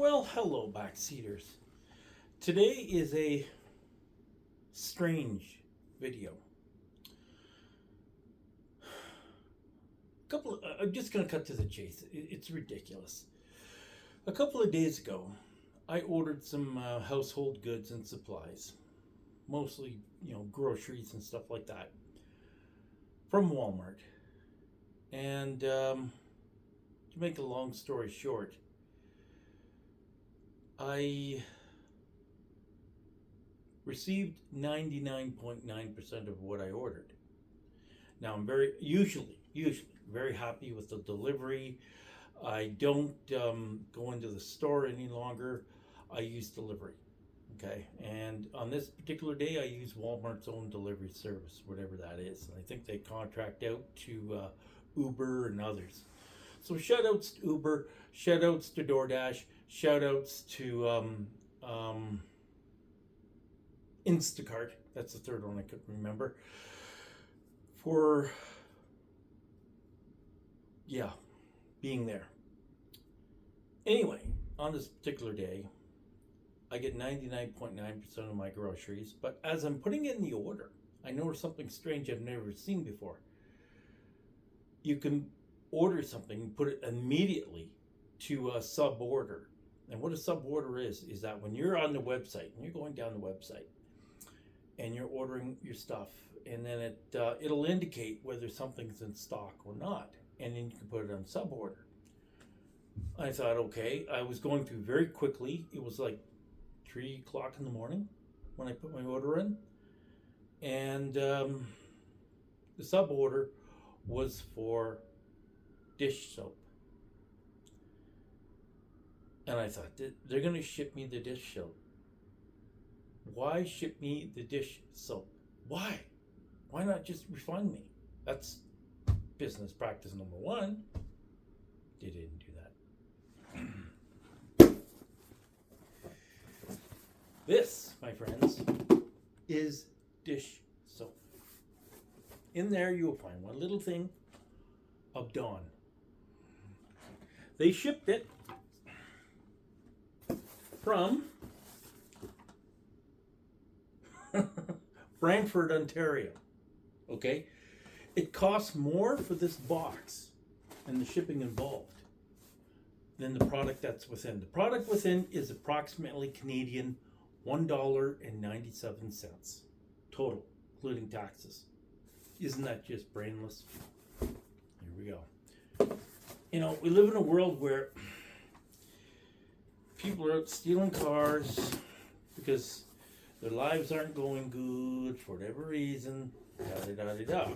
Well, hello, backseaters. Today is a strange video. I'm just going to cut to the chase. It's ridiculous. A couple of days ago, I ordered some household goods and supplies, mostly, groceries and stuff like that, from Walmart. And to make a long story short, I received 99.9% of what I ordered. Now I'm usually very happy with the delivery. I don't go into the store any longer. I use delivery. Okay, and on this particular day, I use Walmart's own delivery service, whatever that is. And I think they contract out to Uber and others. So shout outs to Uber, shout outs to DoorDash, shout outs to Instacart. That's the third one I couldn't remember. For, being there. Anyway, on this particular day, I get 99.9% of my groceries, but as I'm putting in the order, I noticed something strange I've never seen before. You can order something, put it immediately to a sub order. And what a sub order is that when you're on the website and you're going down the website and you're ordering your stuff, and then it'll indicate whether something's in stock or not, and then you can put it on sub order. I thought, okay, I was going through very quickly. It was like 3 o'clock in the morning when I put my order in, and the sub order was for dish soap. And I thought, they're going to ship me the dish soap. Why ship me the dish soap? Why? Why not just refund me? That's business practice number one. They didn't do that. This, my friends, is dish soap. In there you will find one little thing of Dawn. They shipped it from Brantford, Ontario. Okay? It costs more for this box and the shipping involved than the product that's within. The product within is approximately Canadian $1.97 total, including taxes. Isn't that just brainless? Here we go. We live in a world where people are out stealing cars because their lives aren't going good for whatever reason. Da-da-da-da-da.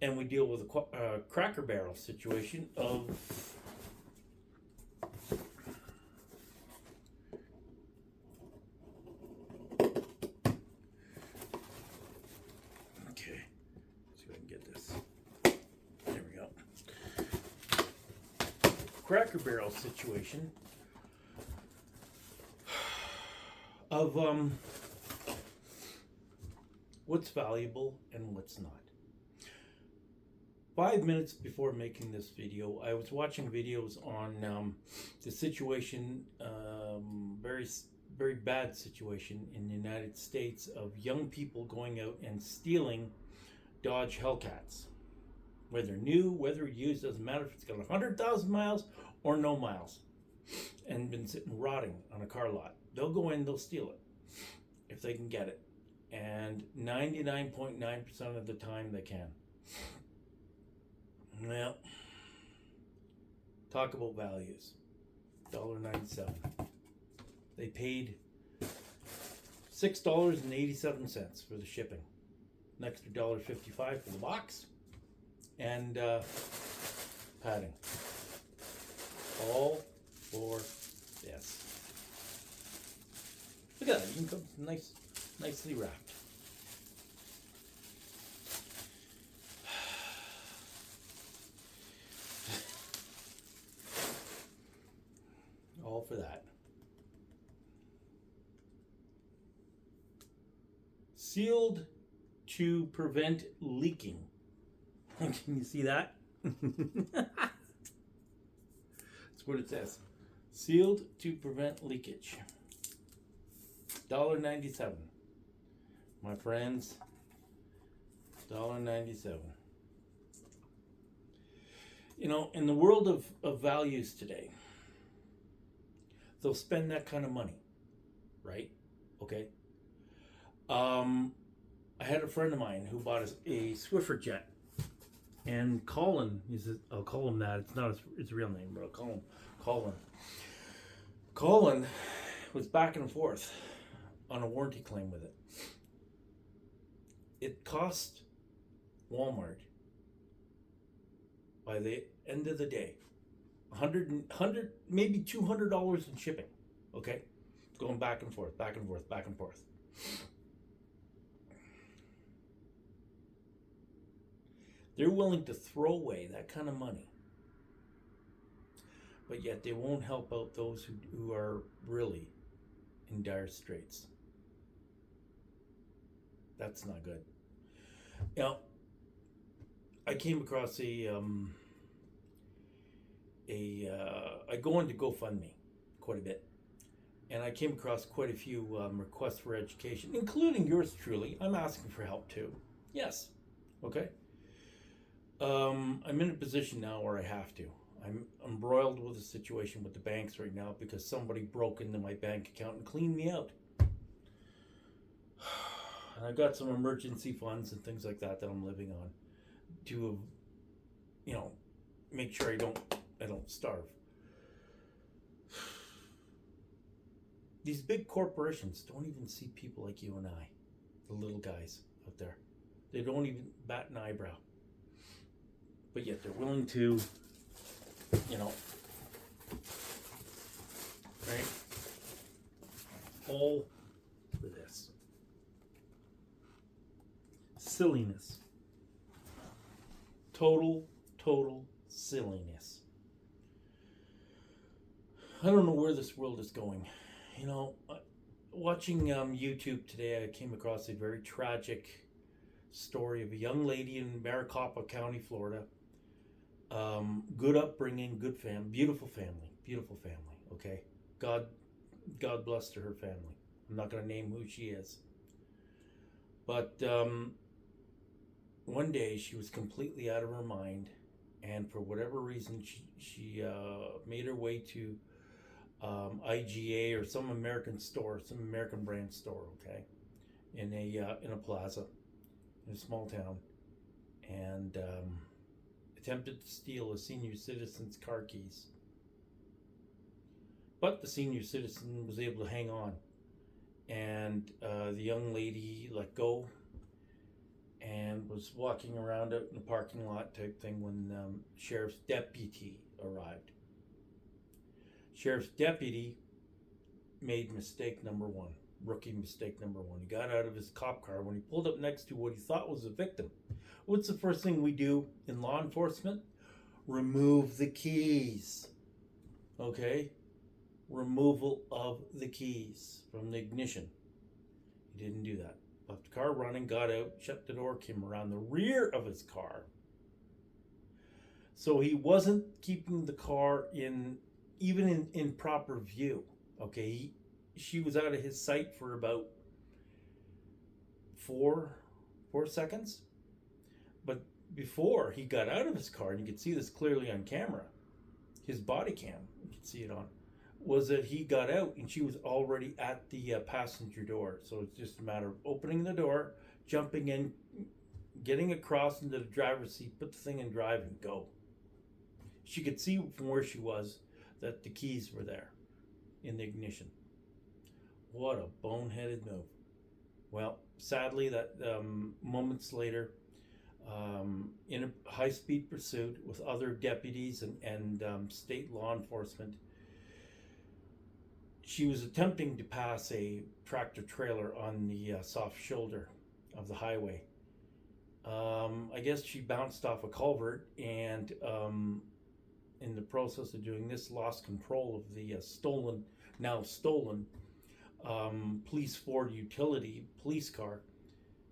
And we deal with a Cracker Barrel situation of okay, let's see if I can get this. There we go. Cracker Barrel situation of what's valuable and what's not. 5 minutes before making this video, I was watching videos on the situation, very, very bad situation in the United States of young people going out and stealing Dodge Hellcats. Whether new, whether used, doesn't matter if it's got 100,000 miles or no miles and been sitting rotting on a car lot. They'll go in, they'll steal it if they can get it. And 99.9% of the time they can. Well, talk about values. $1.97. They paid $6.87 for the shipping. An extra $1.55 for the box and padding. All for this. Look at that. You can come nicely wrapped. All for that. Sealed to prevent leaking. Can you see that? That's what it says. Sealed to prevent leakage. $1.97. My friends, $1.97. You know, in the world of values today, they'll spend that kind of money, right? Okay. I had a friend of mine who bought a Swiffer jet, and Colin, I'll call him that. It's not his real name, but I'll call him Colin. Colin was back and forth on a warranty claim with it. It cost Walmart, by the end of the day, $100, maybe $200 in shipping. Okay, going back and forth, back and forth, back and forth. They're willing to throw away that kind of money, but yet they won't help out those who are really in dire straits. That's not good. Now, I came across I go into GoFundMe quite a bit, and I came across quite a few requests for education, including yours truly. I'm asking for help too. Yes. Okay. I'm in a position now where I have to. I'm embroiled with a situation with the banks right now because somebody broke into my bank account and cleaned me out. And I've got some emergency funds and things like that I'm living on to, you know, make sure I don't starve. These big corporations don't even see people like you and I, the little guys out there. They don't even bat an eyebrow. But yet they're willing to, you know, right? All for this. Silliness. Total silliness. I don't know where this world is going. You know, watching YouTube today, I came across a very tragic story of a young lady in Maricopa County, Florida. Good upbringing, good family, beautiful family. Okay, God bless to her family. I'm not going to name who she is, but one day she was completely out of her mind, and for whatever reason, she made her way to IGA or some American store, some American brand store. Okay, in a plaza in a small town, and attempted to steal a senior citizen's car keys. But the senior citizen was able to hang on, and the young lady let go and was walking around out in the parking lot type thing when sheriff's deputy arrived. Sheriff's deputy made mistake number one. Rookie mistake number one. He got out of his cop car. When he pulled up next to what he thought was a victim, what's the first thing we do in law enforcement? Remove the keys. Okay? Removal of the keys from the ignition. He didn't do that. Left the car running, got out, shut the door, came around the rear of his car. So he wasn't keeping the car even in proper view. Okay? She was out of his sight for about four seconds. But before he got out of his car, and you could see this clearly on camera, his body cam, you could see it on, was that he got out and she was already at the passenger door. So it's just a matter of opening the door, jumping in, getting across into the driver's seat, put the thing in drive and go. She could see from where she was that the keys were there in the ignition. What a boneheaded move. Well, sadly, that moments later, in a high-speed pursuit with other deputies and state law enforcement, she was attempting to pass a tractor trailer on the soft shoulder of the highway. I guess she bounced off a culvert and in the process of doing this, lost control of the stolen police Ford utility police car,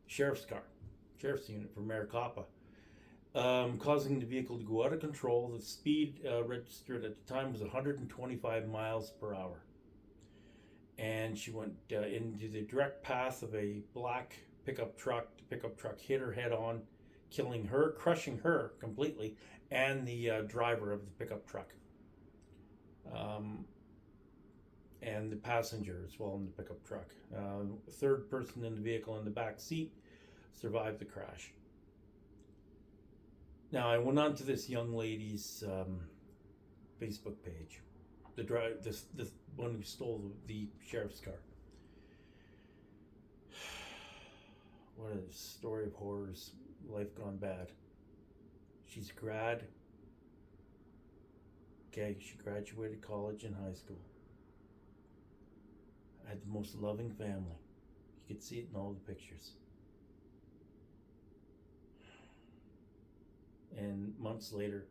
sheriff's unit from Maricopa. causing the vehicle to go out of control. The speed registered at the time was 125 miles per hour. And she went into the direct path of a black pickup truck. The pickup truck hit her head on, killing her, crushing her completely, and the driver of the pickup truck. And the passenger as well in the pickup truck. Third person in the vehicle in the back seat survived the crash. Now, I went on to this young lady's Facebook page, this one who stole the sheriff's car. What a story of horrors, life gone bad. She's a grad. Okay, she graduated college and high school. Had the most loving family. You could see it in all the pictures. And months later,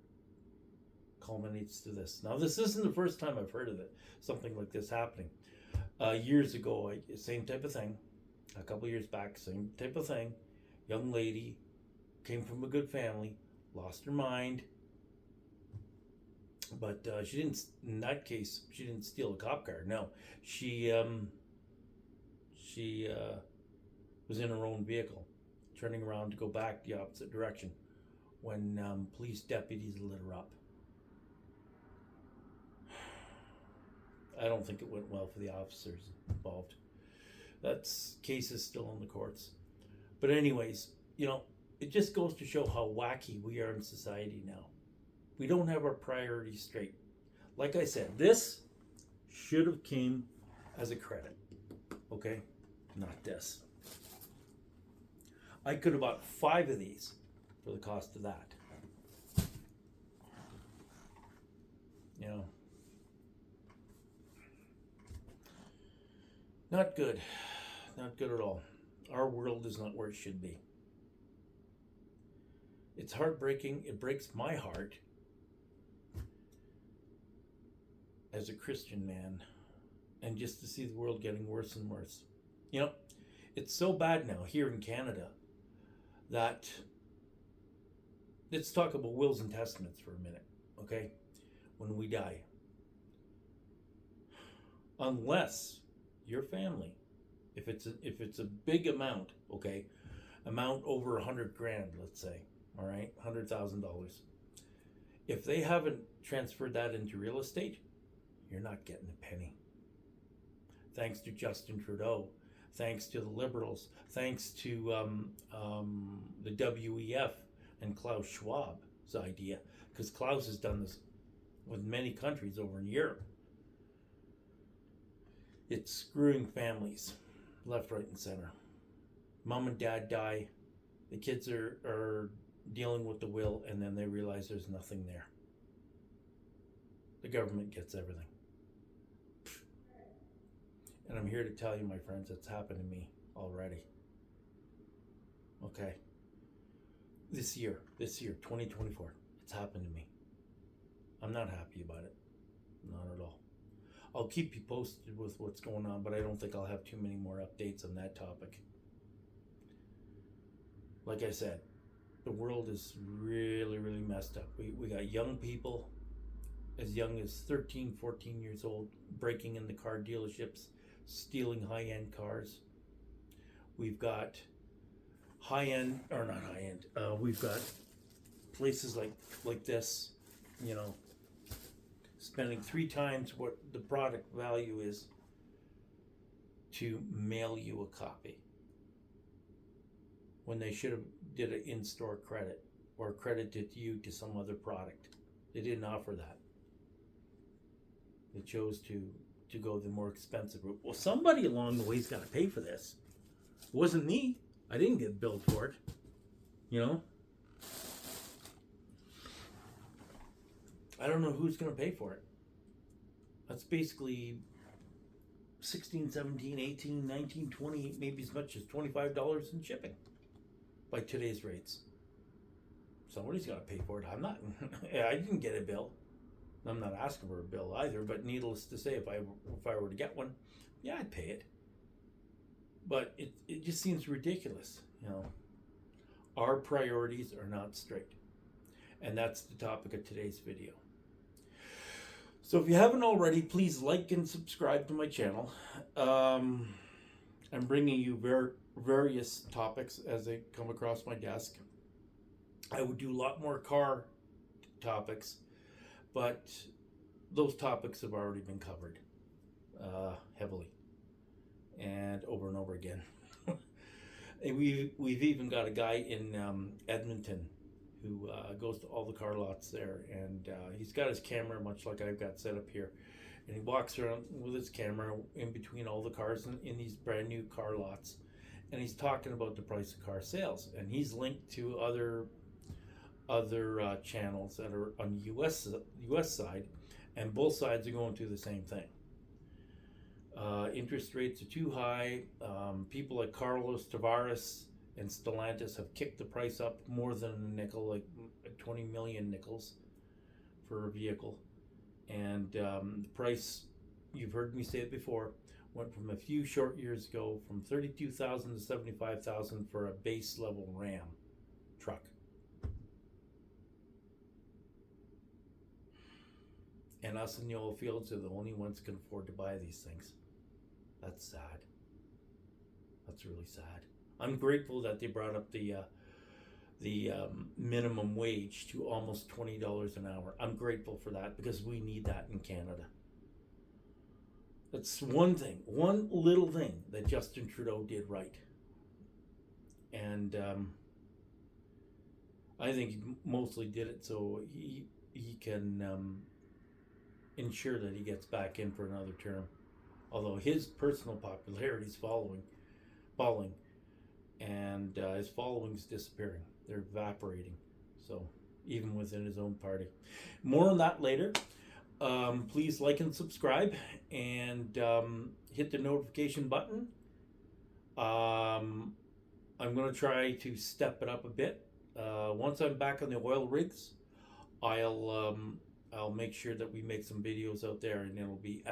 culminates to this. Now, this isn't the first time I've heard of it, something like this happening. Years ago, same type of thing. A couple years back, same type of thing. Young lady, came from a good family, lost her mind. But she didn't, in that case, she didn't steal a cop car. No, she was in her own vehicle, turning around to go back the opposite direction when police deputies lit her up. I don't think it went well for the officers involved. That case is still in the courts. But anyways, it just goes to show how wacky we are in society now. We don't have our priorities straight. Like I said, this should have came as a credit. Okay? Not this. I could have bought 5 of these for the cost of that. Not good. Not good at all. Our world is not where it should be. It's heartbreaking. It breaks my heart as a Christian man, and just to see the world getting worse and worse. It's so bad now here in Canada that, let's talk about wills and testaments for a minute, okay? When we die, unless your family, if it's a big amount, okay, amount over 100 grand, let's say, all right, $100,000. If they haven't transferred that into real estate, you're not getting a penny. Thanks to Justin Trudeau, thanks to the Liberals, thanks to the WEF and Klaus Schwab's idea, because Klaus has done this with many countries over in Europe. It's screwing families left, right, and center. Mom and dad die, the kids are dealing with the will, and then they realize there's nothing there. The government gets everything. And I'm here to tell you, my friends, it's happened to me already. Okay. This year, 2024, it's happened to me. I'm not happy about it. Not at all. I'll keep you posted with what's going on, but I don't think I'll have too many more updates on that topic. Like I said, the world is really, really messed up. We got young people as young as 13, 14 years old breaking into car dealerships, stealing high-end cars. We've got high-end, or not high-end, we've got places like this, spending 3 times what the product value is to mail you a copy, when they should have did an in-store credit or credited you to some other product. They didn't offer that. They chose to go the more expensive route. Well, somebody along the way's got to pay for this. It wasn't me. I didn't get billed for it. I don't know who's going to pay for it. That's basically 16, 17, 18, 19, 20, maybe as much as $25 in shipping by today's rates. Somebody's got to pay for it. I'm not. I didn't get a bill. I'm not asking for a bill either, but needless to say, if I were to get one, yeah, I'd pay it. But it just seems ridiculous, Our priorities are not straight. And that's the topic of today's video. So if you haven't already, please like and subscribe to my channel. I'm bringing you various topics as they come across my desk. I would do a lot more car topics, but those topics have already been covered heavily and over again. And we've even got a guy in Edmonton who goes to all the car lots there, and he's got his camera much like I've got set up here, and he walks around with his camera in between all the cars in these brand new car lots, and he's talking about the price of car sales, and he's linked to other channels that are on the US side, and both sides are going through the same thing. Interest rates are too high. People like Carlos Tavares and Stellantis have kicked the price up more than a nickel, like 20 million nickels for a vehicle. And the price, you've heard me say it before, went from a few short years ago from 32,000 to 75,000 for a base level Ram truck. And us in the oil fields are the only ones who can afford to buy these things. That's sad. That's really sad. I'm grateful that they brought up the minimum wage to almost $20 an hour. I'm grateful for that because we need that in Canada. That's one thing, one little thing that Justin Trudeau did right. And I think he mostly did it so he can ensure that he gets back in for another term. Although his personal popularity is falling, and his following's disappearing. They're evaporating. So even within his own party. More on that later. Please like and subscribe, and hit the notification button. I'm going to try to step it up a bit. Once I'm back on the oil rigs, I'll make sure that we make some videos out there, and it'll be